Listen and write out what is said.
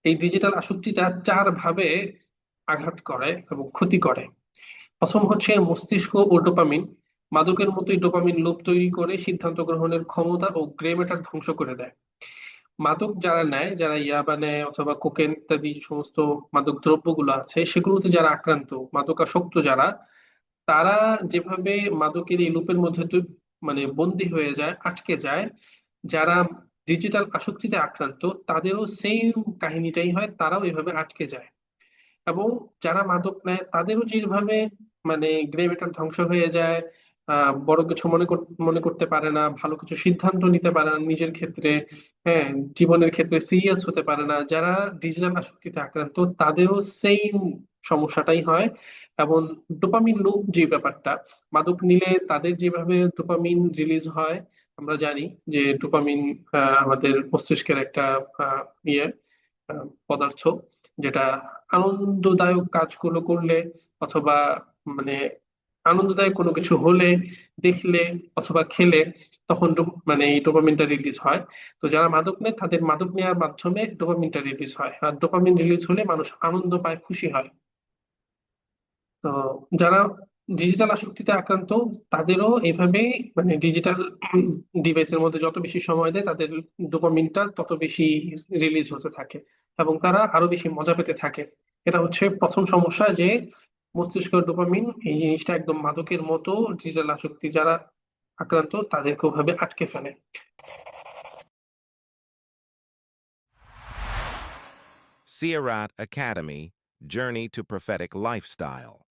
এই ডিজিটাল আসক্তিটা চার ভাবে আঘাত করে এবং ক্ষতি করে। প্রথম হচ্ছে মস্তিষ্ক ও ডোপামিন। মাদকের মতোই ডোপামিন লুপ তৈরি করে সিদ্ধান্ত গ্রহণের ক্ষমতা ও গ্রে ম্যাটার ধ্বংস করে দেয়। মাদক যারা নেয়, যারা ইয়াবা নেয় অথবা কোকেন ইত্যাদি সমস্ত মাদক দ্রব্যগুলো আছে, সেগুলোতে যারা আক্রান্ত, মাদকাসক্ত যারা, তারা যেভাবে মাদকের এই লুপের মধ্যে মানে বন্দী হয়ে যায়, আটকে যায়, যারা ডিজিটাল আসক্তিতে আক্রান্ত তাদেরও সেম কাহিনীটাই হয়, তারাও এভাবে আটকে যায়। এবং যারা মাদক নেয় তাদেরও যেভাবে মানে গ্রে ম্যাটার ধ্বংস হয়ে যায়, বড় কিছু মনে করতে পারে না, ভালো কিছু সিদ্ধান্ত নিতে পারে না নিজের ক্ষেত্রে, হ্যাঁ, জীবনের ক্ষেত্রে সিরিয়াস হতে পারে না, যারা ডিজিটাল আসক্তিতে আক্রান্ত তাদেরও সেম সমস্যাটাই হয়। এবং ডোপামিন লুপ যে ব্যাপারটা, মাদক নিলে তাদের যেভাবে ডোপামিন রিলিজ হয়, আমরা জানি যে ডোপামিন আমাদের মস্তিষ্কের একটা ইয়ে পদার্থ, যেটা আনন্দদায়ক কাজগুলো করলে অথবা মানে আনন্দদায়ক কোনো কিছু হলে, দেখলে অথবা খেলে, তখন মানে এই ডোপামিনটা রিলিজ হয়। তো যারা মাদক নেয় তাদের মাদক নেওয়ার মাধ্যমে ডোপামিনটা রিলিজ হয়, আর ডোপামিন রিলিজ হলে মানুষ আনন্দ পায়, খুশি হয়। তো যারা ডিজিটাল আসক্তিতে আক্রান্ত তাদেরও এভাবে মানে ডিজিটাল ডিভাইসের মধ্যে যত বেশি সময় দেয় তাদের ডোপামিনটা তত বেশি রিলিজ হতে থাকে এবং তারা আরো বেশি মজা পেতে থাকে। এটা হচ্ছে প্রথম সমস্যা, যে মস্তিষ্কের ডোপামিন এই জিনিসটা একদম মাদকের মতো ডিজিটাল আসক্তি যারা আক্রান্ত তাদেরকে ওভাবে আটকে ফেলে। Sierrat Academy, Journey to Prophetic Lifestyle.